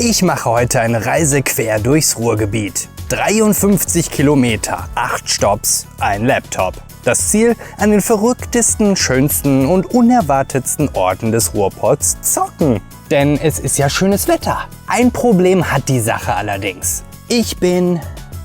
Ich mache heute eine Reise quer durchs Ruhrgebiet. 53 Kilometer, 8 Stopps, ein Laptop. Das Ziel: an den verrücktesten, schönsten und unerwartetsten Orten des Ruhrpots zocken. Denn es ist ja schönes Wetter. Ein Problem hat die Sache allerdings. Ich bin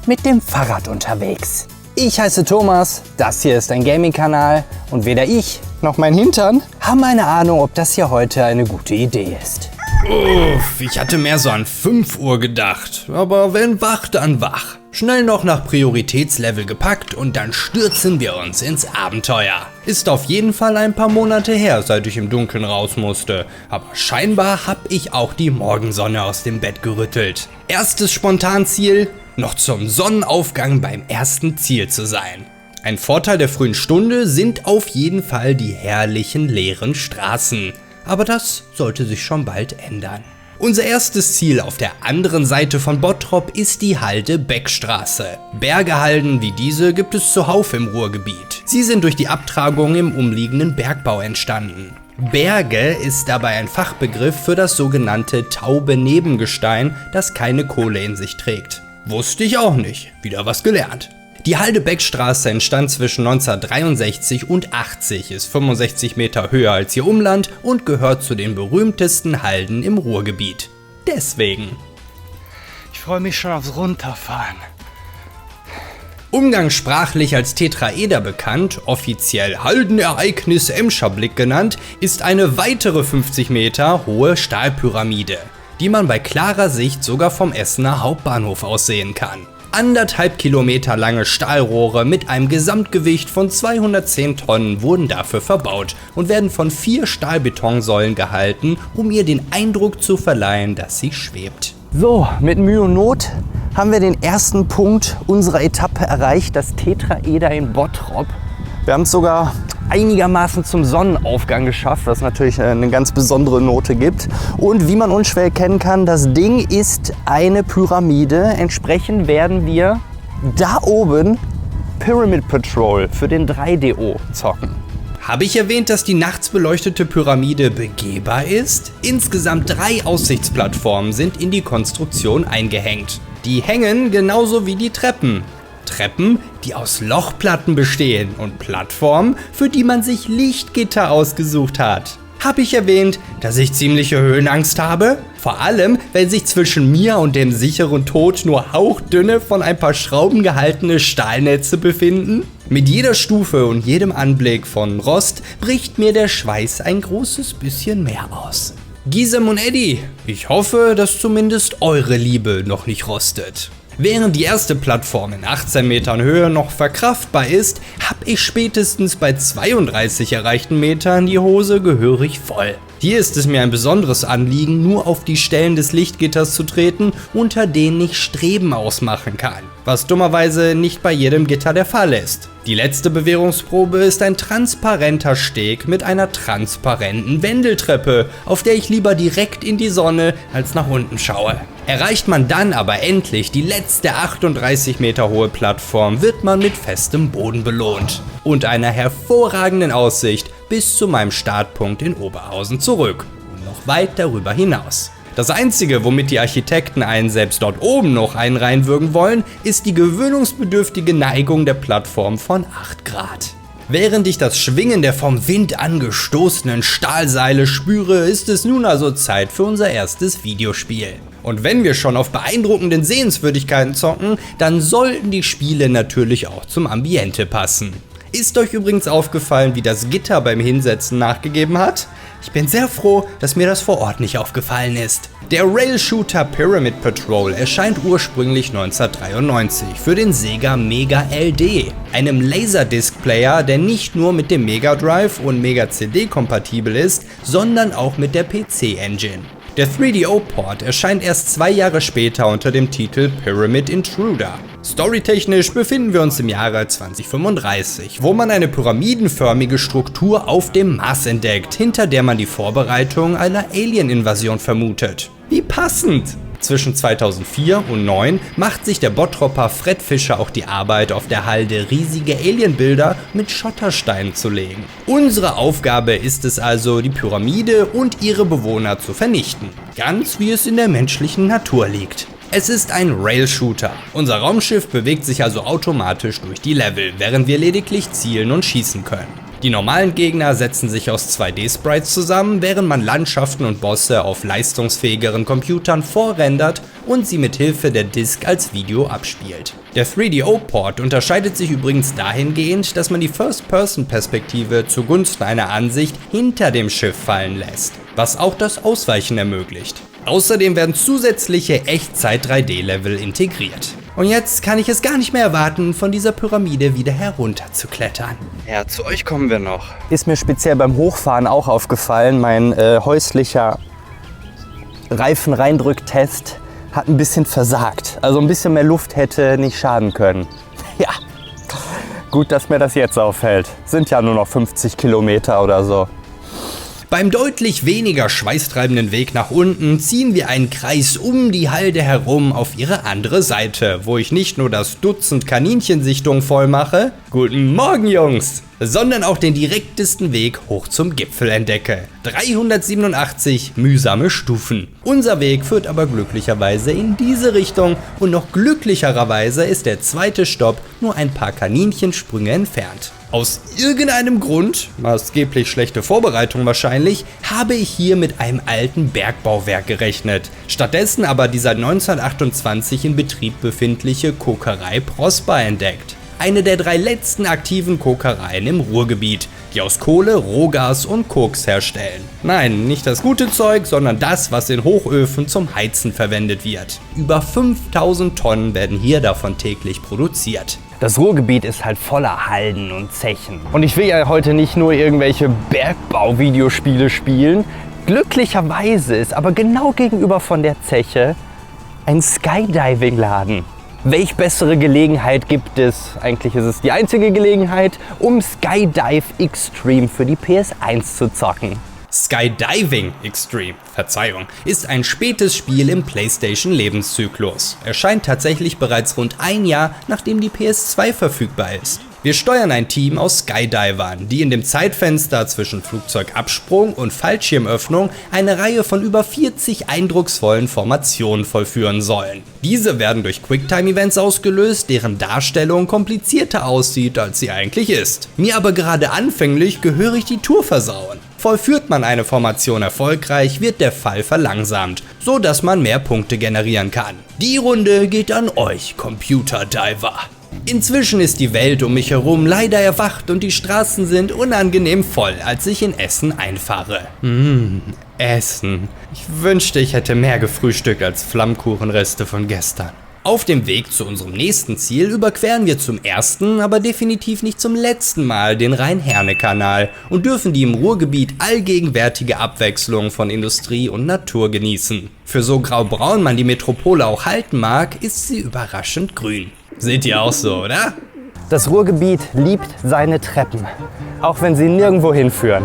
mit dem Fahrrad unterwegs. Ich heiße Thomas, das hier ist ein Gaming-Kanal und weder ich noch mein Hintern haben eine Ahnung, ob das hier heute eine gute Idee ist. Uff, ich hatte mehr so an 5 Uhr gedacht, aber wenn wach, dann wach. Schnell noch nach Prioritätslevel gepackt und dann stürzen wir uns ins Abenteuer. Ist auf jeden Fall ein paar Monate her, seit ich im Dunkeln raus musste, aber scheinbar hab ich auch die Morgensonne aus dem Bett gerüttelt. Erstes Spontanziel: noch zum Sonnenaufgang beim ersten Ziel zu sein. Ein Vorteil der frühen Stunde sind auf jeden Fall die herrlichen leeren Straßen. Aber das sollte sich schon bald ändern. Unser erstes Ziel auf der anderen Seite von Bottrop ist die Halde-Beck-Straße. Bergehalden wie diese gibt es zuhauf im Ruhrgebiet. Sie sind durch die Abtragung im umliegenden Bergbau entstanden. Berge ist dabei ein Fachbegriff für das sogenannte taube Nebengestein, das keine Kohle in sich trägt. Wusste ich auch nicht. Wieder was gelernt. Die Halde-Beck-Straße entstand zwischen 1963 und 80, ist 65 Meter höher als ihr Umland und gehört zu den berühmtesten Halden im Ruhrgebiet. Deswegen. Ich freue mich schon aufs Runterfahren. Umgangssprachlich als Tetraeder bekannt, offiziell Haldenereignis Emscher Blick genannt, ist eine weitere 50 Meter hohe Stahlpyramide, die man bei klarer Sicht sogar vom Essener Hauptbahnhof aus sehen kann. 1,5 Kilometer lange Stahlrohre mit einem Gesamtgewicht von 210 Tonnen wurden dafür verbaut und werden von 4 Stahlbetonsäulen gehalten, um ihr den Eindruck zu verleihen, dass sie schwebt. So, mit Mühe und Not haben wir den ersten Punkt unserer Etappe erreicht, das Tetraeder in Bottrop. Wir haben es sogar einigermaßen zum Sonnenaufgang geschafft, was natürlich eine ganz besondere Note gibt. Und wie man unschwer erkennen kann, das Ding ist eine Pyramide. Entsprechend werden wir da oben Pyramid Patrol für den 3DO zocken. Habe ich erwähnt, dass die nachts beleuchtete Pyramide begehbar ist? Insgesamt 3 Aussichtsplattformen sind in die Konstruktion eingehängt. Die hängen genauso wie die Treppen. Treppen, die aus Lochplatten bestehen, und Plattformen, für die man sich Lichtgitter ausgesucht hat. Habe ich erwähnt, dass ich ziemliche Höhenangst habe? Vor allem, wenn sich zwischen mir und dem sicheren Tod nur hauchdünne, von ein paar Schrauben gehaltene Stahlnetze befinden? Mit jeder Stufe und jedem Anblick von Rost bricht mir der Schweiß ein großes bisschen mehr aus. Gisem und Eddie, ich hoffe, dass zumindest eure Liebe noch nicht rostet. Während die erste Plattform in 18 Metern Höhe noch verkraftbar ist, habe ich spätestens bei 32 erreichten Metern die Hose gehörig voll. Hier ist es mir ein besonderes Anliegen, nur auf die Stellen des Lichtgitters zu treten, unter denen ich Streben ausmachen kann, was dummerweise nicht bei jedem Gitter der Fall ist. Die letzte Bewährungsprobe ist ein transparenter Steg mit einer transparenten Wendeltreppe, auf der ich lieber direkt in die Sonne als nach unten schaue. Erreicht man dann aber endlich die letzte 38 Meter hohe Plattform, wird man mit festem Boden belohnt und einer hervorragenden Aussicht bis zu meinem Startpunkt in Oberhausen zurück und noch weit darüber hinaus. Das Einzige, womit die Architekten einen selbst dort oben noch einen reinwürgen wollen, ist die gewöhnungsbedürftige Neigung der Plattform von 8 Grad. Während ich das Schwingen der vom Wind angestoßenen Stahlseile spüre, ist es nun also Zeit für unser erstes Videospiel. Und wenn wir schon auf beeindruckenden Sehenswürdigkeiten zocken, dann sollten die Spiele natürlich auch zum Ambiente passen. Ist euch übrigens aufgefallen, wie das Gitter beim Hinsetzen nachgegeben hat? Ich bin sehr froh, dass mir das vor Ort nicht aufgefallen ist. Der Rail-Shooter Pyramid Patrol erscheint ursprünglich 1993 für den Sega Mega LD, einem Laserdisc-Player, der nicht nur mit dem Mega Drive und Mega CD kompatibel ist, sondern auch mit der PC-Engine. Der 3DO-Port erscheint erst 2 Jahre später unter dem Titel Pyramid Intruder. Storytechnisch befinden wir uns im Jahre 2035, wo man eine pyramidenförmige Struktur auf dem Mars entdeckt, hinter der man die Vorbereitung einer Alien-Invasion vermutet. Wie passend! Zwischen 2004 und 2009 macht sich der Bottropper Fred Fischer auch die Arbeit, auf der Halde riesige Alienbilder mit Schottersteinen zu legen. Unsere Aufgabe ist es also, die Pyramide und ihre Bewohner zu vernichten. Ganz wie es in der menschlichen Natur liegt. Es ist ein Rail-Shooter. Unser Raumschiff bewegt sich also automatisch durch die Level, während wir lediglich zielen und schießen können. Die normalen Gegner setzen sich aus 2D-Sprites zusammen, während man Landschaften und Bosse auf leistungsfähigeren Computern vorrendert und sie mit Hilfe der Disk als Video abspielt. Der 3DO-Port unterscheidet sich übrigens dahingehend, dass man die First-Person-Perspektive zugunsten einer Ansicht hinter dem Schiff fallen lässt, was auch das Ausweichen ermöglicht. Außerdem werden zusätzliche Echtzeit-3D-Level integriert. Und jetzt kann ich es gar nicht mehr erwarten, von dieser Pyramide wieder herunterzuklettern. Ja, zu euch kommen wir noch. Ist mir speziell beim Hochfahren auch aufgefallen, mein häuslicher Reifenreindrücktest hat ein bisschen versagt. Also ein bisschen mehr Luft hätte nicht schaden können. Ja, gut, dass mir das jetzt auffällt. Sind ja nur noch 50 Kilometer oder so. Beim deutlich weniger schweißtreibenden Weg nach unten ziehen wir einen Kreis um die Halde herum auf ihre andere Seite, wo ich nicht nur das Dutzend Kaninchensichtungen voll mache, guten Morgen Jungs, sondern auch den direktesten Weg hoch zum Gipfel entdecke. 387 mühsame Stufen. Unser Weg führt aber glücklicherweise in diese Richtung und noch glücklicherweise ist der zweite Stopp nur ein paar Kaninchensprünge entfernt. Aus irgendeinem Grund, maßgeblich schlechte Vorbereitung wahrscheinlich, habe ich hier mit einem alten Bergbauwerk gerechnet. Stattdessen aber die seit 1928 in Betrieb befindliche Kokerei Prosper entdeckt. Eine der 3 letzten aktiven Kokereien im Ruhrgebiet, die aus Kohle, Rohgas und Koks herstellen. Nein, nicht das gute Zeug, sondern das, was in Hochöfen zum Heizen verwendet wird. Über 5000 Tonnen werden hier davon täglich produziert. Das Ruhrgebiet ist halt voller Halden und Zechen. Und ich will ja heute nicht nur irgendwelche Bergbau-Videospiele spielen. Glücklicherweise ist aber genau gegenüber von der Zeche ein Skydiving-Laden. Welch bessere Gelegenheit gibt es, eigentlich ist es die einzige Gelegenheit, um Skydive Extreme für die PS1 zu zocken. Skydiving Extreme, Verzeihung, ist ein spätes Spiel im PlayStation-Lebenszyklus. Erscheint tatsächlich bereits rund ein Jahr, nachdem die PS2 verfügbar ist. Wir steuern ein Team aus Skydivern, die in dem Zeitfenster zwischen Flugzeugabsprung und Fallschirmöffnung eine Reihe von über 40 eindrucksvollen Formationen vollführen sollen. Diese werden durch Quicktime-Events ausgelöst, deren Darstellung komplizierter aussieht, als sie eigentlich ist. Mir aber gerade anfänglich gehörig die Tour versauen. Vollführt man eine Formation erfolgreich, wird der Fall verlangsamt, so dass man mehr Punkte generieren kann. Die Runde geht an euch, Computer Diver. Inzwischen ist die Welt um mich herum leider erwacht und die Straßen sind unangenehm voll, als ich in Essen einfahre. Essen. Ich wünschte, ich hätte mehr gefrühstückt als Flammkuchenreste von gestern. Auf dem Weg zu unserem nächsten Ziel überqueren wir zum ersten, aber definitiv nicht zum letzten Mal den Rhein-Herne-Kanal und dürfen die im Ruhrgebiet allgegenwärtige Abwechslung von Industrie und Natur genießen. Für so graubraun man die Metropole auch halten mag, ist sie überraschend grün. Seht ihr auch so, oder? Das Ruhrgebiet liebt seine Treppen, auch wenn sie nirgendwo hinführen.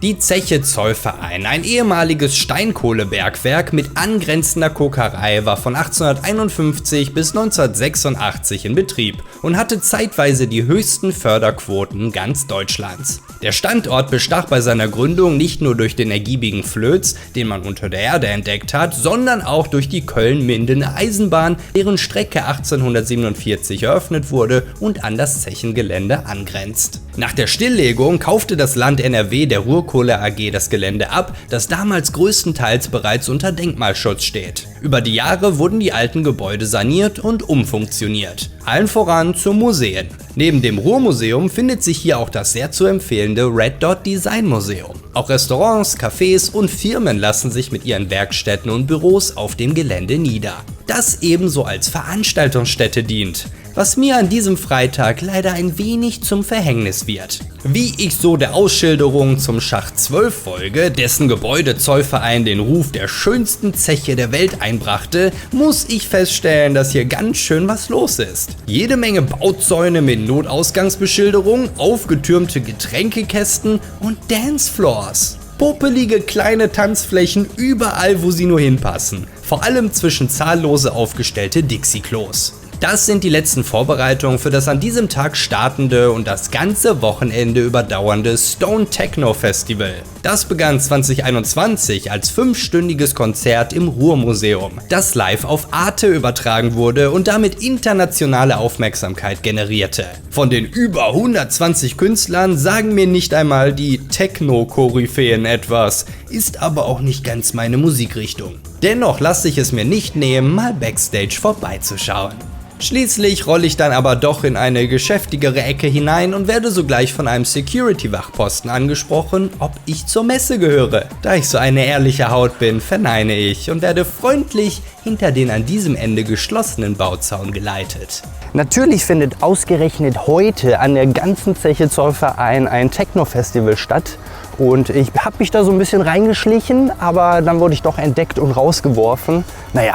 Die Zeche Zollverein, ein ehemaliges Steinkohlebergwerk mit angrenzender Kokerei, war von 1851 bis 1986 in Betrieb und hatte zeitweise die höchsten Förderquoten ganz Deutschlands. Der Standort bestach bei seiner Gründung nicht nur durch den ergiebigen Flöz, den man unter der Erde entdeckt hat, sondern auch durch die Köln-Mindener Eisenbahn, deren Strecke 1847 eröffnet wurde und an das Zechengelände angrenzt. Nach der Stilllegung kaufte das Land NRW der Ruhrkohle AG das Gelände ab, das damals größtenteils bereits unter Denkmalschutz steht. Über die Jahre wurden die alten Gebäude saniert und umfunktioniert. Allen voran zu Museen. Neben dem Ruhrmuseum findet sich hier auch das sehr zu empfehlende Red Dot Design Museum. Auch Restaurants, Cafés und Firmen lassen sich mit ihren Werkstätten und Büros auf dem Gelände nieder. Das ebenso als Veranstaltungsstätte dient, was mir an diesem Freitag leider ein wenig zum Verhängnis wird. Wie ich so der Ausschilderung zum Schacht 12 folge, dessen Gebäude Zollverein den Ruf der schönsten Zeche der Welt einbrachte, muss ich feststellen, dass hier ganz schön was los ist. Jede Menge Bauzäune mit Notausgangsbeschilderung, aufgetürmte Getränkekästen und Dancefloors. Popelige kleine Tanzflächen überall, wo sie nur hinpassen. Vor allem zwischen zahllose aufgestellte Dixie-Klos. Das sind die letzten Vorbereitungen für das an diesem Tag startende und das ganze Wochenende überdauernde Stone Techno Festival. Das begann 2021 als 5-stündiges Konzert im Ruhrmuseum, das live auf Arte übertragen wurde und damit internationale Aufmerksamkeit generierte. Von den über 120 Künstlern sagen mir nicht einmal die Techno-Koryphäen etwas, ist aber auch nicht ganz meine Musikrichtung. Dennoch lasse ich es mir nicht nehmen, mal Backstage vorbeizuschauen. Schließlich rolle ich dann aber doch in eine geschäftigere Ecke hinein und werde sogleich von einem Security-Wachposten angesprochen, ob ich zur Messe gehöre. Da ich so eine ehrliche Haut bin, verneine ich und werde freundlich hinter den an diesem Ende geschlossenen Bauzaun geleitet. Natürlich findet ausgerechnet heute an der ganzen Zeche Zollverein ein Techno-Festival statt. Und ich habe mich da so ein bisschen reingeschlichen, aber dann wurde ich doch entdeckt und rausgeworfen. Naja,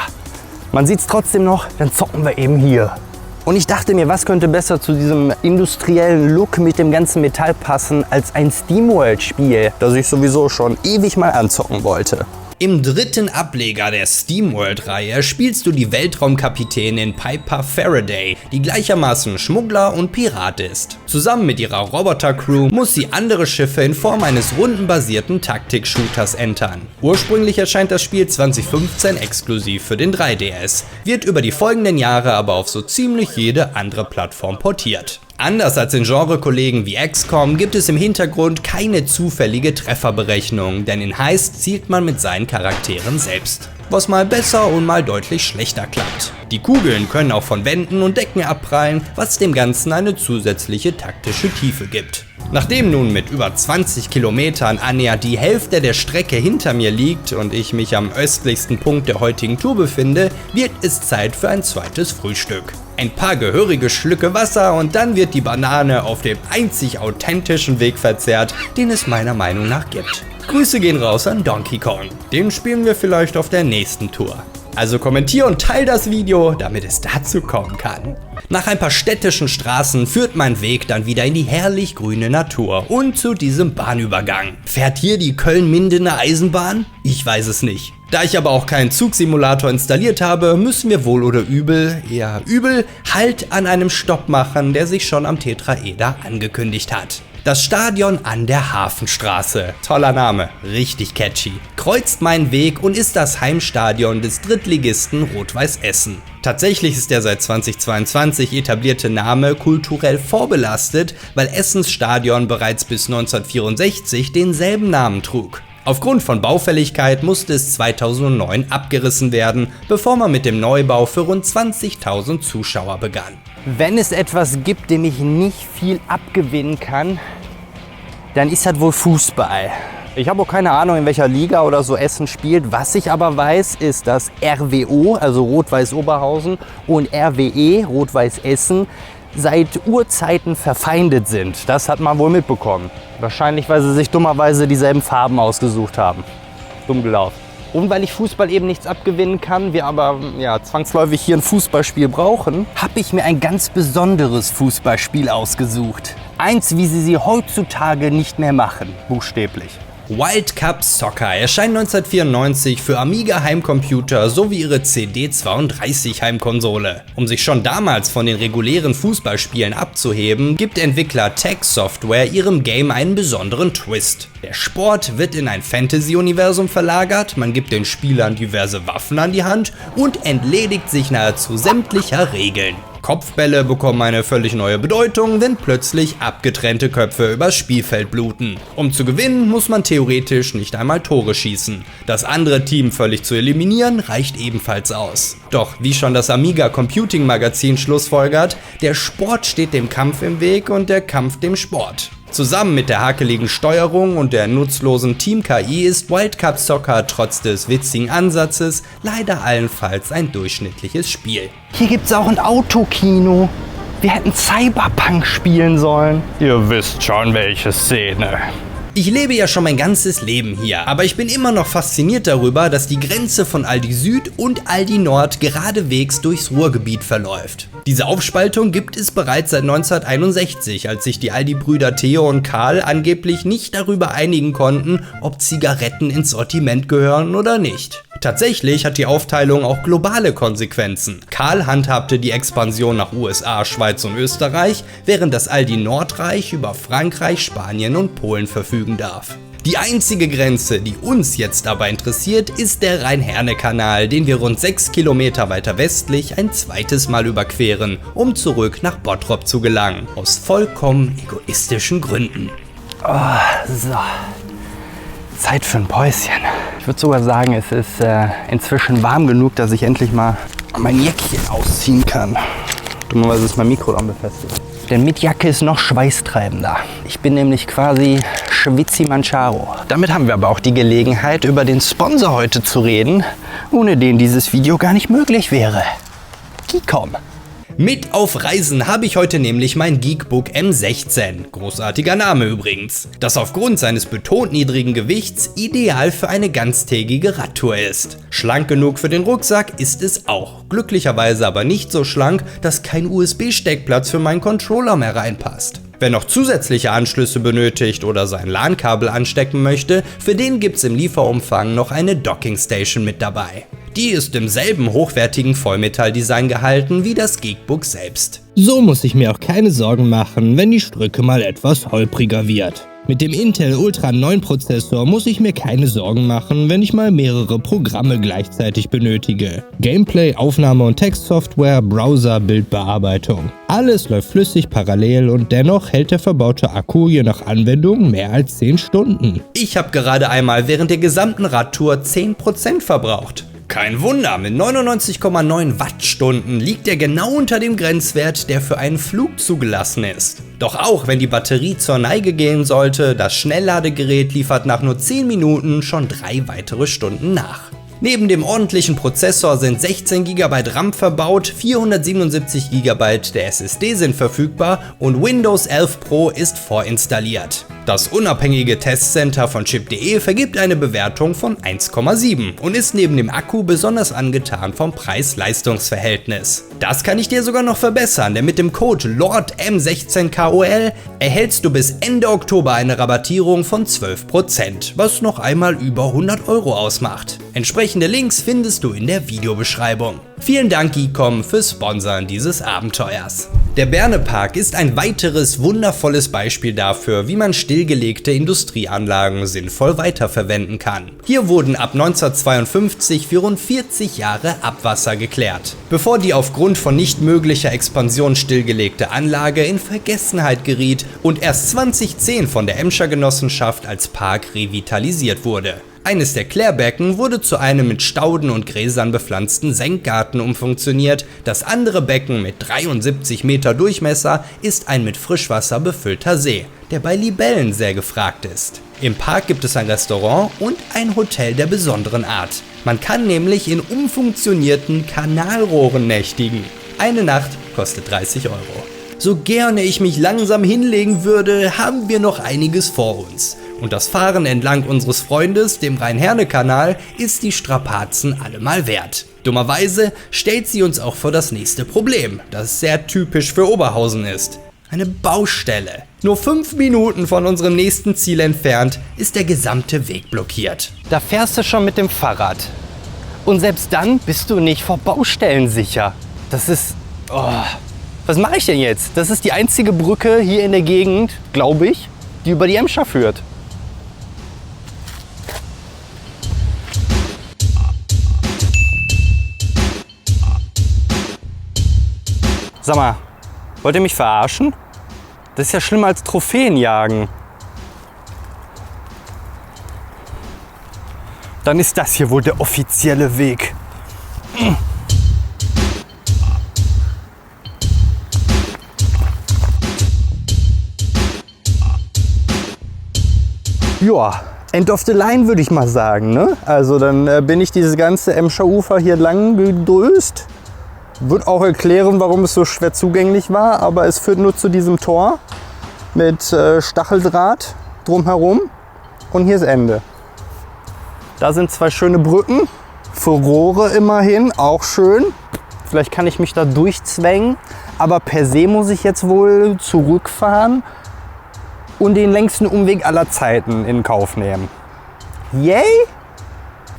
man sieht es trotzdem noch, dann zocken wir eben hier. Und ich dachte mir, was könnte besser zu diesem industriellen Look mit dem ganzen Metall passen als ein SteamWorld-Spiel, das ich sowieso schon ewig mal anzocken wollte. Im dritten Ableger der SteamWorld-Reihe spielst du die Weltraumkapitänin Piper Faraday, die gleichermaßen Schmuggler und Pirat ist. Zusammen mit ihrer Roboter-Crew muss sie andere Schiffe in Form eines rundenbasierten Taktik-Shooters entern. Ursprünglich erscheint das Spiel 2015 exklusiv für den 3DS, wird über die folgenden Jahre aber auf so ziemlich jede andere Plattform portiert. Anders als in Genre-Kollegen wie XCOM gibt es im Hintergrund keine zufällige Trefferberechnung, denn in Heist zielt man mit seinen Charakteren selbst. Was mal besser und mal deutlich schlechter klappt. Die Kugeln können auch von Wänden und Decken abprallen, was dem Ganzen eine zusätzliche taktische Tiefe gibt. Nachdem nun mit über 20 Kilometern annähernd die Hälfte der Strecke hinter mir liegt und ich mich am östlichsten Punkt der heutigen Tour befinde, wird es Zeit für ein zweites Frühstück. Ein paar gehörige Schlücke Wasser und dann wird die Banane auf dem einzig authentischen Weg verzehrt, den es meiner Meinung nach gibt. Grüße gehen raus an Donkey Kong. Den spielen wir vielleicht auf der nächsten Tour. Also kommentier und teil das Video, damit es dazu kommen kann. Nach ein paar städtischen Straßen führt mein Weg dann wieder in die herrlich grüne Natur und zu diesem Bahnübergang. Fährt hier die Köln-Mindener Eisenbahn? Ich weiß es nicht. Da ich aber auch keinen Zugsimulator installiert habe, müssen wir wohl oder übel, eher übel, Halt an einem Stopp machen, der sich schon am Tetraeder angekündigt hat. Das Stadion an der Hafenstraße. Toller Name, richtig catchy. Kreuzt meinen Weg und ist das Heimstadion des Drittligisten Rot-Weiß Essen. Tatsächlich ist der seit 2022 etablierte Name kulturell vorbelastet, weil Essens Stadion bereits bis 1964 denselben Namen trug. Aufgrund von Baufälligkeit musste es 2009 abgerissen werden, bevor man mit dem Neubau für rund 20.000 Zuschauer begann. Wenn es etwas gibt, dem ich nicht viel abgewinnen kann, dann ist das wohl Fußball. Ich habe auch keine Ahnung, in welcher Liga oder so Essen spielt. Was ich aber weiß, ist, dass RWO, also Rot-Weiß Oberhausen, und RWE, Rot-Weiß Essen, seit Urzeiten verfeindet sind. Das hat man wohl mitbekommen. Wahrscheinlich, weil sie sich dummerweise dieselben Farben ausgesucht haben. Dumm gelaufen. Und weil ich Fußball eben nichts abgewinnen kann, wir aber ja, zwangsläufig hier ein Fußballspiel brauchen, habe ich mir ein ganz besonderes Fußballspiel ausgesucht. Eins, wie sie heutzutage nicht mehr machen, buchstäblich. Wild Cup Soccer erscheint 1994 für Amiga Heimcomputer sowie ihre CD32 Heimkonsole. Um sich schon damals von den regulären Fußballspielen abzuheben, gibt Entwickler Tech Software ihrem Game einen besonderen Twist. Der Sport wird in ein Fantasy-Universum verlagert, man gibt den Spielern diverse Waffen an die Hand und entledigt sich nahezu sämtlicher Regeln. Kopfbälle bekommen eine völlig neue Bedeutung, wenn plötzlich abgetrennte Köpfe übers Spielfeld bluten. Um zu gewinnen, muss man theoretisch nicht einmal Tore schießen. Das andere Team völlig zu eliminieren, reicht ebenfalls aus. Doch, wie schon das Amiga Computing Magazin schlussfolgert, der Sport steht dem Kampf im Weg und der Kampf dem Sport. Zusammen mit der hakeligen Steuerung und der nutzlosen Team-KI ist Wild Cup Soccer trotz des witzigen Ansatzes leider allenfalls ein durchschnittliches Spiel. Hier gibt's auch ein Autokino. Wir hätten Cyberpunk spielen sollen. Ihr wisst schon, welche Szene. Ich lebe ja schon mein ganzes Leben hier, aber ich bin immer noch fasziniert darüber, dass die Grenze von Aldi Süd und Aldi Nord geradewegs durchs Ruhrgebiet verläuft. Diese Aufspaltung gibt es bereits seit 1961, als sich die Aldi-Brüder Theo und Karl angeblich nicht darüber einigen konnten, ob Zigaretten ins Sortiment gehören oder nicht. Tatsächlich hat die Aufteilung auch globale Konsequenzen. Karl handhabte die Expansion nach USA, Schweiz und Österreich, während das Aldi Nordreich über Frankreich, Spanien und Polen verfügen darf. Die einzige Grenze, die uns jetzt aber interessiert, ist der Rhein-Herne-Kanal, den wir rund 6 Kilometer weiter westlich ein zweites Mal überqueren, um zurück nach Bottrop zu gelangen. Aus vollkommen egoistischen Gründen. So. Zeit für ein Päuschen. Ich würde sogar sagen, es ist inzwischen warm genug, dass ich endlich mal mein Jäckchen ausziehen kann. Dummerweise ist mein Mikro dann befestigt. Denn mit Jacke ist noch schweißtreibender. Ich bin nämlich quasi Schwitzi Mancharo. Damit haben wir aber auch die Gelegenheit, über den Sponsor heute zu reden, ohne den dieses Video gar nicht möglich wäre. Geekom. Mit auf Reisen habe ich heute nämlich mein Geekbook M16, großartiger Name übrigens, das aufgrund seines betont niedrigen Gewichts ideal für eine ganztägige Radtour ist. Schlank genug für den Rucksack ist es auch, glücklicherweise aber nicht so schlank, dass kein USB-Steckplatz für meinen Controller mehr reinpasst. Wer noch zusätzliche Anschlüsse benötigt oder sein LAN-Kabel anstecken möchte, für den gibt's im Lieferumfang noch eine Dockingstation mit dabei. Die ist im selben hochwertigen Vollmetalldesign gehalten wie das Geekbook selbst. So muss ich mir auch keine Sorgen machen, wenn die Strücke mal etwas holpriger wird. Mit dem Intel Ultra 9 Prozessor muss ich mir keine Sorgen machen, wenn ich mal mehrere Programme gleichzeitig benötige. Gameplay, Aufnahme und Textsoftware, Browser, Bildbearbeitung. Alles läuft flüssig parallel und dennoch hält der verbaute Akku je nach Anwendung mehr als 10 Stunden. Ich habe gerade einmal während der gesamten Radtour 10% verbraucht. Kein Wunder, mit 99,9 Wattstunden liegt er genau unter dem Grenzwert, der für einen Flug zugelassen ist. Doch auch wenn die Batterie zur Neige gehen sollte, das Schnellladegerät liefert nach nur 10 Minuten schon 3 weitere Stunden nach. Neben dem ordentlichen Prozessor sind 16 GB RAM verbaut, 477 GB der SSD sind verfügbar und Windows 11 Pro ist vorinstalliert. Das unabhängige Testcenter von Chip.de vergibt eine Bewertung von 1,7 und ist neben dem Akku besonders angetan vom Preis-Leistungs-Verhältnis. Das kann ich dir sogar noch verbessern, denn mit dem Code LORDM16KOL erhältst du bis Ende Oktober eine Rabattierung von 12%, was noch einmal über 100 € ausmacht. Entsprechende Links findest du in der Videobeschreibung. Vielen Dank Geekom fürs Sponsoren dieses Abenteuers. Der Berne-Park ist ein weiteres wundervolles Beispiel dafür, wie man stillgelegte Industrieanlagen sinnvoll weiterverwenden kann. Hier wurden ab 1952 für rund 40 Jahre Abwasser geklärt, bevor die aufgrund von nicht möglicher Expansion stillgelegte Anlage in Vergessenheit geriet und erst 2010 von der Emscher Genossenschaft als Park revitalisiert wurde. Eines der Klärbecken wurde zu einem mit Stauden und Gräsern bepflanzten Senkgarten umfunktioniert, das andere Becken mit 73 Meter Durchmesser ist ein mit Frischwasser befüllter See, der bei Libellen sehr gefragt ist. Im Park gibt es ein Restaurant und ein Hotel der besonderen Art. Man kann nämlich in umfunktionierten Kanalrohren nächtigen. Eine Nacht kostet 30 €. So gerne ich mich langsam hinlegen würde, haben wir noch einiges vor uns. Und das Fahren entlang unseres Freundes, dem Rhein-Herne-Kanal, ist die Strapazen allemal wert. Dummerweise stellt sie uns auch vor das nächste Problem, das sehr typisch für Oberhausen ist. Eine Baustelle. Nur 5 Minuten von unserem nächsten Ziel entfernt ist der gesamte Weg blockiert. Da fährst du schon mit dem Fahrrad. Und selbst dann bist du nicht vor Baustellen sicher. Das ist... Was mache ich denn jetzt? Das ist die einzige Brücke hier in der Gegend, glaube ich, die über die Emscher führt. Sag mal, wollt ihr mich verarschen? Das ist ja schlimmer als Trophäenjagen. Dann ist das hier wohl der offizielle Weg. Ja, end of the line würde ich mal sagen, ne? Also dann bin ich dieses ganze Emscher Ufer hier lang gedröst. Wird auch erklären, warum es so schwer zugänglich war, aber es führt nur zu diesem Tor mit Stacheldraht drumherum. und hier ist Ende. Da sind 2 schöne Brücken. Furore immerhin, auch schön. Vielleicht kann ich mich da durchzwängen. Aber per se muss ich jetzt wohl zurückfahren und den längsten Umweg aller Zeiten in Kauf nehmen. Yay!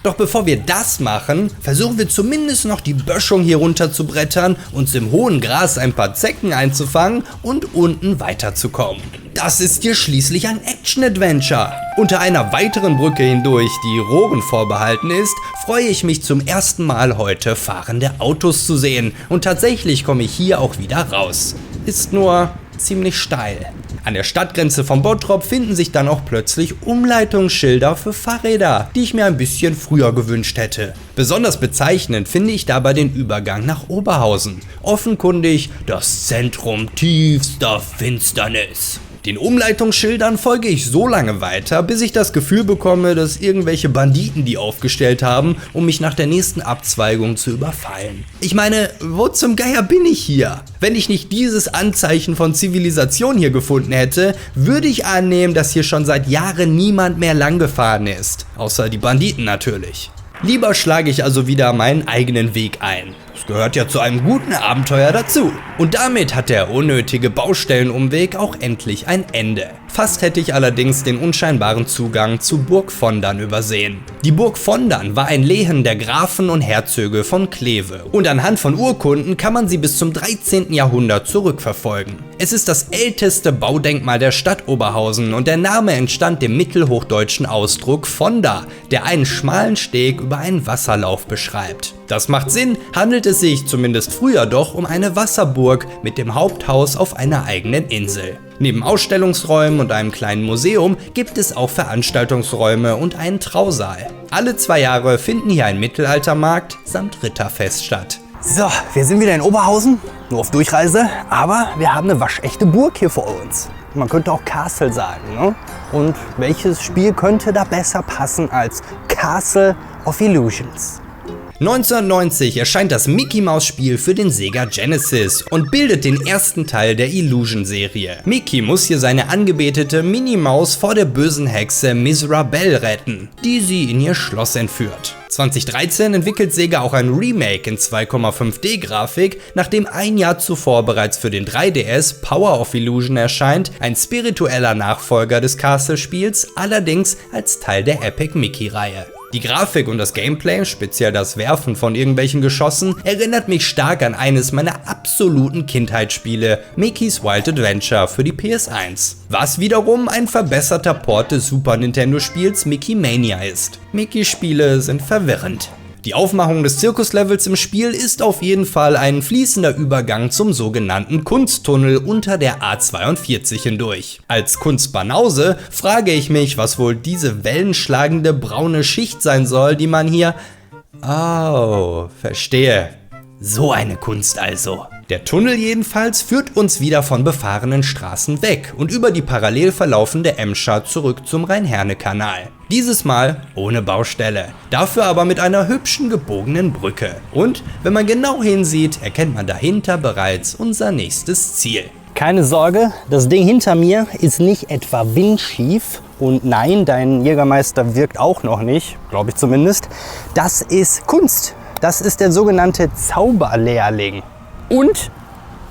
Doch bevor wir das machen, versuchen wir zumindest noch die Böschung hier runter zu brettern, uns im hohen Gras ein paar Zecken einzufangen und unten weiterzukommen. Das ist hier schließlich ein Action-Adventure. Unter einer weiteren Brücke hindurch, die Rohren vorbehalten ist, freue ich mich zum ersten Mal heute fahrende Autos zu sehen. Und tatsächlich komme ich hier auch wieder raus. Ist nur ziemlich steil. An der Stadtgrenze von Bottrop finden sich dann auch plötzlich Umleitungsschilder für Fahrräder, die ich mir ein bisschen früher gewünscht hätte. Besonders bezeichnend finde ich dabei den Übergang nach Oberhausen. Offenkundig das Zentrum tiefster Finsternis. Den Umleitungsschildern folge ich so lange weiter, bis ich das Gefühl bekomme, dass irgendwelche Banditen die aufgestellt haben, um mich nach der nächsten Abzweigung zu überfallen. Ich meine, wo zum Geier bin ich hier? Wenn ich nicht dieses Anzeichen von Zivilisation hier gefunden hätte, würde ich annehmen, dass hier schon seit Jahren niemand mehr lang gefahren ist. Außer die Banditen natürlich. Lieber schlage ich also wieder meinen eigenen Weg ein. Das gehört ja zu einem guten Abenteuer dazu. Und damit hat der unnötige Baustellenumweg auch endlich ein Ende. Fast hätte ich allerdings den unscheinbaren Zugang zu Burg Vondern übersehen. Die Burg Vondern war ein Lehen der Grafen und Herzöge von Kleve. Und anhand von Urkunden kann man sie bis zum 13. Jahrhundert zurückverfolgen. Es ist das älteste Baudenkmal der Stadt Oberhausen und der Name entstand dem mittelhochdeutschen Ausdruck Fonda, der einen schmalen Steg über einen Wasserlauf beschreibt. Das macht Sinn, handelt es sich zumindest früher doch um eine Wasserburg mit dem Haupthaus auf einer eigenen Insel. Neben Ausstellungsräumen und einem kleinen Museum gibt es auch Veranstaltungsräume und einen Trausaal. Alle 2 Jahre finden hier ein Mittelaltermarkt samt Ritterfest statt. So, wir sind wieder in Oberhausen, nur auf Durchreise, aber wir haben eine waschechte Burg hier vor uns. Man könnte auch Castle sagen, ne? Und welches Spiel könnte da besser passen als Castle of Illusions? 1990 erscheint das Mickey-Maus-Spiel für den Sega Genesis und bildet den ersten Teil der Illusion-Serie. Mickey muss hier seine angebetete Minnie-Maus vor der bösen Hexe Miserabelle retten, die sie in ihr Schloss entführt. 2013 entwickelt Sega auch ein Remake in 2,5D-Grafik, nachdem ein Jahr zuvor bereits für den 3DS Power of Illusion erscheint, ein spiritueller Nachfolger des Castle-Spiels, allerdings als Teil der Epic Mickey-Reihe. Die Grafik und das Gameplay, speziell das Werfen von irgendwelchen Geschossen, erinnert mich stark an eines meiner absoluten Kindheitsspiele, Mickey's Wild Adventure für die PS1, was wiederum ein verbesserter Port des Super Nintendo Spiels Mickey Mania ist. Mickey-Spiele sind verwirrend. Die Aufmachung des Zirkuslevels im Spiel ist auf jeden Fall ein fließender Übergang zum sogenannten Kunsttunnel unter der A42 hindurch. Als Kunstbanause frage ich mich, was wohl diese wellenschlagende braune Schicht sein soll, die man hier... Oh, verstehe. So eine Kunst also. Der Tunnel jedenfalls führt uns wieder von befahrenen Straßen weg und über die parallel verlaufende Emscher zurück zum Rhein-Herne-Kanal. Dieses Mal ohne Baustelle, dafür aber mit einer hübschen gebogenen Brücke. Und wenn man genau hinsieht, erkennt man dahinter bereits unser nächstes Ziel. Keine Sorge, das Ding hinter mir ist nicht etwa windschief. Und nein, dein Jägermeister wirkt auch noch nicht, glaube ich zumindest. Das ist Kunst. Das ist der sogenannte Zauberlehrling. Und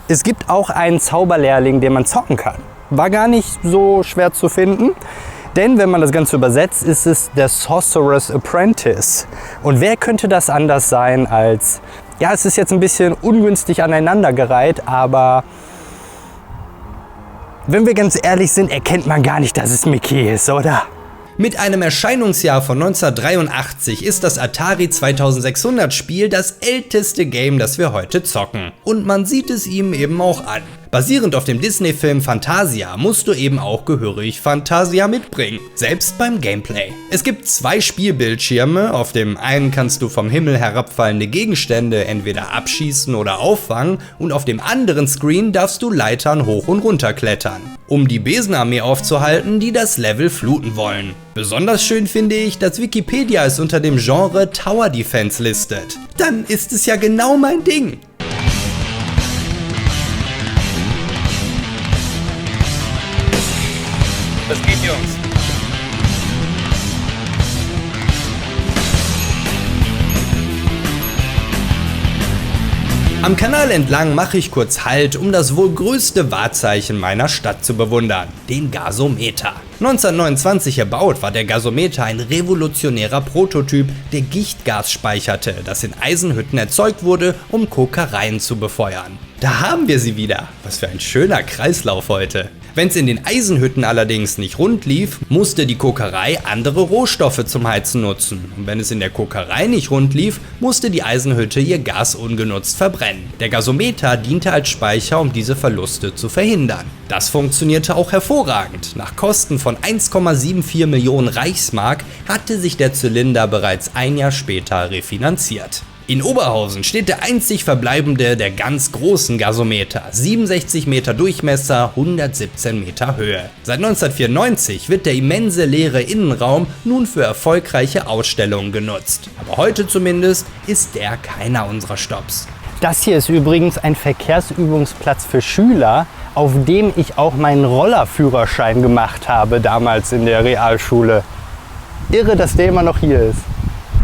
es gibt auch einen Zauberlehrling, den man zocken kann. War gar nicht so schwer zu finden, denn wenn man das Ganze übersetzt, ist es der Sorcerer's Apprentice. Und wer könnte das anders sein als... Ja, es ist jetzt ein bisschen ungünstig aneinandergereiht, aber wenn wir ganz ehrlich sind, erkennt man gar nicht, dass es Mickey ist, oder? Mit einem Erscheinungsjahr von 1983 ist das Atari 2600 Spiel das älteste Game, das wir heute zocken. Und man sieht es ihm eben auch an. Basierend auf dem Disney-Film Fantasia musst du eben auch gehörig Fantasia mitbringen, selbst beim Gameplay. Es gibt 2 Spielbildschirme, auf dem einen kannst du vom Himmel herabfallende Gegenstände entweder abschießen oder auffangen und auf dem anderen Screen darfst du Leitern hoch und runter klettern, um die Besenarmee aufzuhalten, die das Level fluten wollen. Besonders schön finde ich, dass Wikipedia es unter dem Genre Tower Defense listet. Dann ist es ja genau mein Ding. Das geht, Jungs. Am Kanal entlang mache ich kurz Halt, um das wohl größte Wahrzeichen meiner Stadt zu bewundern, den Gasometer. 1929 erbaut, war der Gasometer ein revolutionärer Prototyp, der Gichtgas speicherte, das in Eisenhütten erzeugt wurde, um Kokereien zu befeuern. Da haben wir sie wieder. Was für ein schöner Kreislauf heute. Wenn es in den Eisenhütten allerdings nicht rund lief, musste die Kokerei andere Rohstoffe zum Heizen nutzen. Und wenn es in der Kokerei nicht rund lief, musste die Eisenhütte ihr Gas ungenutzt verbrennen. Der Gasometer diente als Speicher, um diese Verluste zu verhindern. Das funktionierte auch hervorragend. Nach Kosten von 1,74 Millionen Reichsmark hatte sich der Zylinder bereits ein Jahr später refinanziert. In Oberhausen steht der einzig verbleibende der ganz großen Gasometer, 67 Meter Durchmesser, 117 Meter Höhe. Seit 1994 wird der immense leere Innenraum nun für erfolgreiche Ausstellungen genutzt. Aber heute zumindest ist der keiner unserer Stops. Das hier ist übrigens ein Verkehrsübungsplatz für Schüler, auf dem ich auch meinen Rollerführerschein gemacht habe, damals in der Realschule. Irre, dass der immer noch hier ist.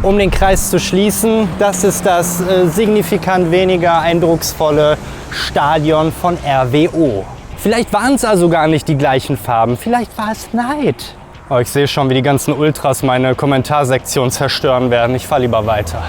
Um den Kreis zu schließen, das ist das signifikant weniger eindrucksvolle Stadion von RWO. Vielleicht waren es also gar nicht die gleichen Farben, vielleicht war es Neid. Oh, ich sehe schon, wie die ganzen Ultras meine Kommentarsektion zerstören werden. Ich fahre lieber weiter.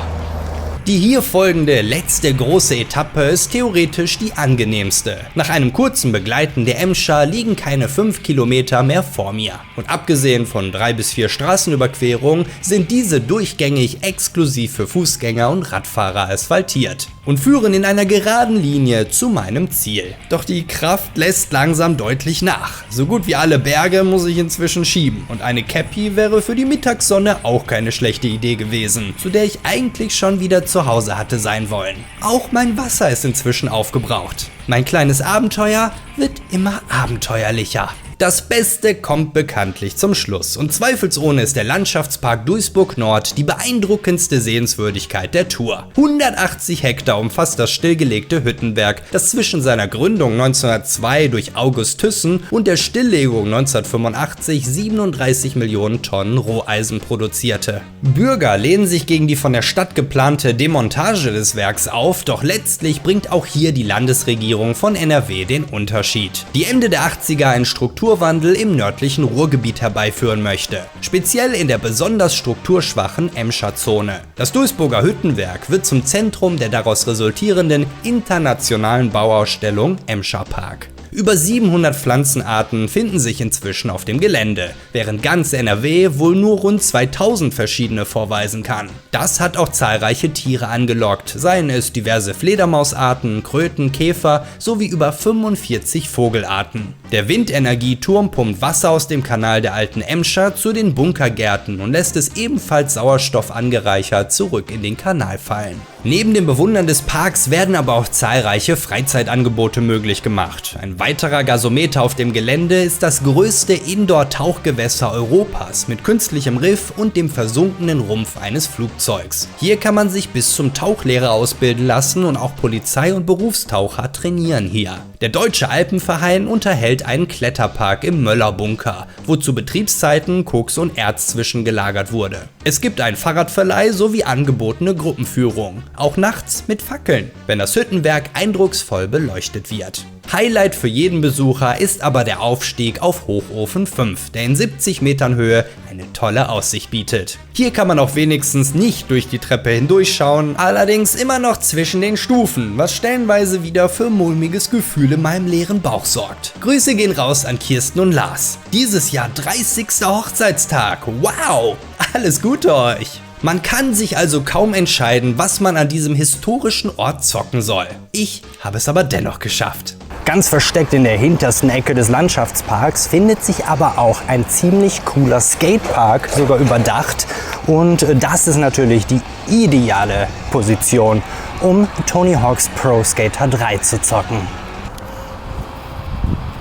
Die hier folgende letzte große Etappe ist theoretisch die angenehmste. Nach einem kurzen Begleiten der Emscher liegen keine 5 Kilometer mehr vor mir. Und abgesehen von 3 bis 4 Straßenüberquerungen sind diese durchgängig exklusiv für Fußgänger und Radfahrer asphaltiert und führen in einer geraden Linie zu meinem Ziel. Doch die Kraft lässt langsam deutlich nach. So gut wie alle Berge muss ich inzwischen schieben und eine Cappy wäre für die Mittagssonne auch keine schlechte Idee gewesen, zu der ich eigentlich schon wieder zu Hause hatte sein wollen. Auch mein Wasser ist inzwischen aufgebraucht. Mein kleines Abenteuer wird immer abenteuerlicher. Das Beste kommt bekanntlich zum Schluss und zweifelsohne ist der Landschaftspark Duisburg Nord die beeindruckendste Sehenswürdigkeit der Tour. 180 Hektar umfasst das stillgelegte Hüttenwerk, das zwischen seiner Gründung 1902 durch August Thyssen und der Stilllegung 1985 37 Millionen Tonnen Roheisen produzierte. Bürger lehnen sich gegen die von der Stadt geplante Demontage des Werks auf, doch letztlich bringt auch hier die Landesregierung von NRW den Unterschied, die Ende der 80er einen Strukturwandel im nördlichen Ruhrgebiet herbeiführen möchte, speziell in der besonders strukturschwachen Emscher Zone. Das Duisburger Hüttenwerk wird zum Zentrum der daraus resultierenden internationalen Bauausstellung Emscher Park. Über 700 Pflanzenarten finden sich inzwischen auf dem Gelände, während ganz NRW wohl nur rund 2000 verschiedene vorweisen kann. Das hat auch zahlreiche Tiere angelockt, seien es diverse Fledermausarten, Kröten, Käfer sowie über 45 Vogelarten. Der Windenergieturm pumpt Wasser aus dem Kanal der Alten Emscher zu den Bunkergärten und lässt es ebenfalls Sauerstoff angereichert zurück in den Kanal fallen. Neben dem Bewundern des Parks werden aber auch zahlreiche Freizeitangebote möglich gemacht. Ein weiterer Gasometer auf dem Gelände ist das größte Indoor-Tauchgewässer Europas mit künstlichem Riff und dem versunkenen Rumpf eines Flugzeugs. Hier kann man sich bis zum Tauchlehrer ausbilden lassen und auch Polizei- und Berufstaucher trainieren hier. Der Deutsche Alpenverein unterhält einen Kletterpark im Möllerbunker, wo zu Betriebszeiten Koks und Erz zwischengelagert wurde. Es gibt einen Fahrradverleih sowie angebotene Gruppenführung, auch nachts mit Fackeln, wenn das Hüttenwerk eindrucksvoll beleuchtet wird. Highlight für jeden Besucher ist aber der Aufstieg auf Hochofen 5, der in 70 Metern Höhe eine tolle Aussicht bietet. Hier kann man auch wenigstens nicht durch die Treppe hindurchschauen, allerdings immer noch zwischen den Stufen, was stellenweise wieder für mulmiges Gefühl in meinem leeren Bauch sorgt. Grüße gehen raus an Kirsten und Lars. Dieses Jahr 30. Hochzeitstag. Wow! Alles Gute euch! Man kann sich also kaum entscheiden, was man an diesem historischen Ort zocken soll. Ich habe es aber dennoch geschafft. Ganz versteckt in der hintersten Ecke des Landschaftsparks findet sich aber auch ein ziemlich cooler Skatepark, sogar überdacht. Und das ist natürlich die ideale Position, um Tony Hawk's Pro Skater 3 zu zocken.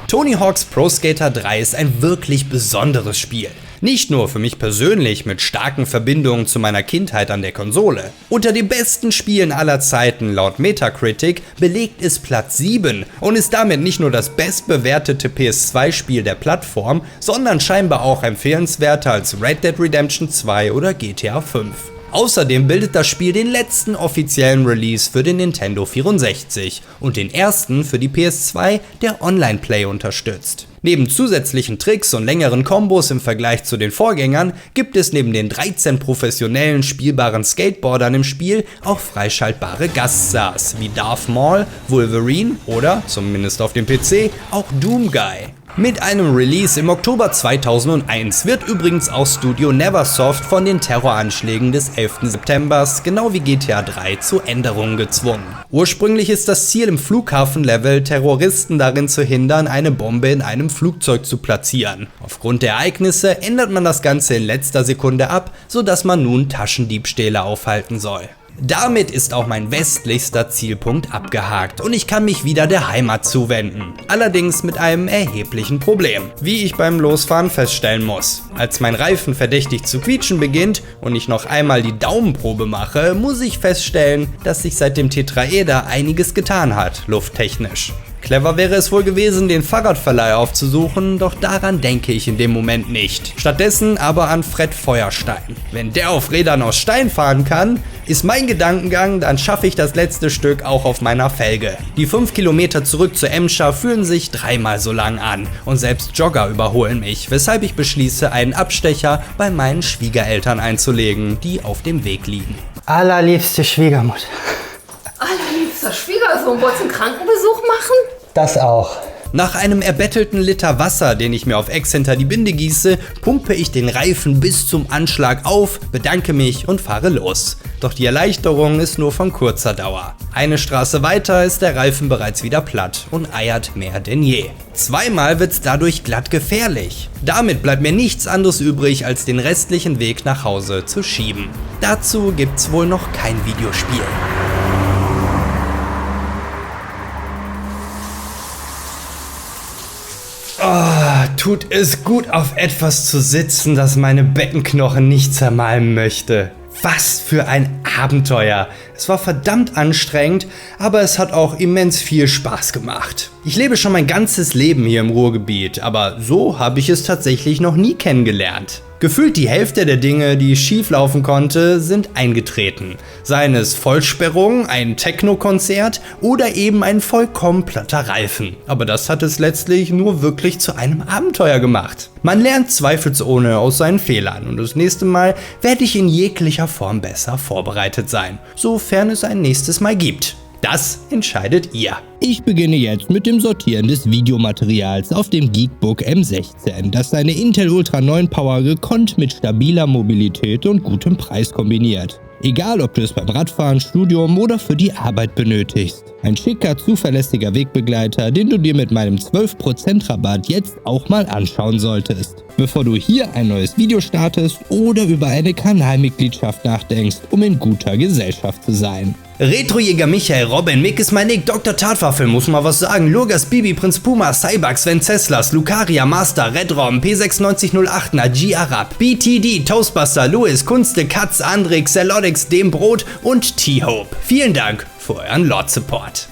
Tony Hawk's Pro Skater 3 ist ein wirklich besonderes Spiel. Nicht nur für mich persönlich mit starken Verbindungen zu meiner Kindheit an der Konsole. Unter den besten Spielen aller Zeiten laut Metacritic belegt es Platz 7 und ist damit nicht nur das bestbewertete PS2-Spiel der Plattform, sondern scheinbar auch empfehlenswerter als Red Dead Redemption 2 oder GTA 5. Außerdem bildet das Spiel den letzten offiziellen Release für den Nintendo 64 und den ersten für die PS2, der Online-Play unterstützt. Neben zusätzlichen Tricks und längeren Kombos im Vergleich zu den Vorgängern gibt es neben den 13 professionellen spielbaren Skateboardern im Spiel auch freischaltbare Gaststars wie Darth Maul, Wolverine oder, zumindest auf dem PC, auch Doomguy. Mit einem Release im Oktober 2001 wird übrigens auch Studio Neversoft von den Terroranschlägen des 11. September genau wie GTA 3 zu Änderungen gezwungen. Ursprünglich ist das Ziel im Flughafenlevel, Terroristen darin zu hindern, eine Bombe in einem Flugzeug zu platzieren. Aufgrund der Ereignisse ändert man das Ganze in letzter Sekunde ab, sodass man nun Taschendiebstähle aufhalten soll. Damit ist auch mein westlichster Zielpunkt abgehakt und ich kann mich wieder der Heimat zuwenden. Allerdings mit einem erheblichen Problem, wie ich beim Losfahren feststellen muss. Als mein Reifen verdächtig zu quietschen beginnt und ich noch einmal die Daumenprobe mache, muss ich feststellen, dass sich seit dem Tetraeder einiges getan hat, lufttechnisch. Clever wäre es wohl gewesen, den Fahrradverleih aufzusuchen, doch daran denke ich in dem Moment nicht. Stattdessen aber an Fred Feuerstein. Wenn der auf Rädern aus Stein fahren kann, ist mein Gedankengang, dann schaffe ich das letzte Stück auch auf meiner Felge. Die 5 Kilometer zurück zur Emscher fühlen sich dreimal so lang an und selbst Jogger überholen mich, weshalb ich beschließe, einen Abstecher bei meinen Schwiegereltern einzulegen, die auf dem Weg liegen. Allerliebste Schwiegermutter. Allerliebster Schwiegersohn, wolltest du einen Krankenbesuch machen? Das auch. Nach einem erbettelten Liter Wasser, den ich mir auf Ex hinter die Binde gieße, pumpe ich den Reifen bis zum Anschlag auf, bedanke mich und fahre los. Doch die Erleichterung ist nur von kurzer Dauer. Eine Straße weiter ist der Reifen bereits wieder platt und eiert mehr denn je. Zweimal wird's dadurch glatt gefährlich. Damit bleibt mir nichts anderes übrig, als den restlichen Weg nach Hause zu schieben. Dazu gibt's wohl noch kein Videospiel. Tut es gut, auf etwas zu sitzen, das meine Beckenknochen nicht zermalmen möchte. Was für ein Abenteuer. Es war verdammt anstrengend, aber es hat auch immens viel Spaß gemacht. Ich lebe schon mein ganzes Leben hier im Ruhrgebiet, aber so habe ich es tatsächlich noch nie kennengelernt. Gefühlt die Hälfte der Dinge, die schief laufen konnte, sind eingetreten. Seien es Vollsperrung, ein Techno-Konzert oder eben ein vollkommen platter Reifen. Aber das hat es letztlich nur wirklich zu einem Abenteuer gemacht. Man lernt zweifelsohne aus seinen Fehlern und das nächste Mal werde ich in jeglicher Form besser vorbereitet sein, sofern es ein nächstes Mal gibt. Das entscheidet ihr. Ich beginne jetzt mit dem Sortieren des Videomaterials auf dem Geekbook M16, das seine Intel Ultra 9 Power gekonnt mit stabiler Mobilität und gutem Preis kombiniert. Egal, ob du es beim Radfahren, Studium oder für die Arbeit benötigst. Ein schicker, zuverlässiger Wegbegleiter, den du dir mit meinem 12% Rabatt jetzt auch mal anschauen solltest, bevor du hier ein neues Video startest oder über eine Kanalmitgliedschaft nachdenkst, um in guter Gesellschaft zu sein. Retrojäger Michael, Robin, Mick ist mein Nick, Dr. Tatwaffel, muss mal was sagen, Lurgas, Bibi, Prinz Puma, Cybax, Venceslas, Lucaria, Master, Redrom, P9608, Naji Arab, BTD, Toastbuster, Louis, Kunste, Katz, Andrix, Celodix, Dem Brot und T-Hope. Vielen Dank für euren Lord-Support.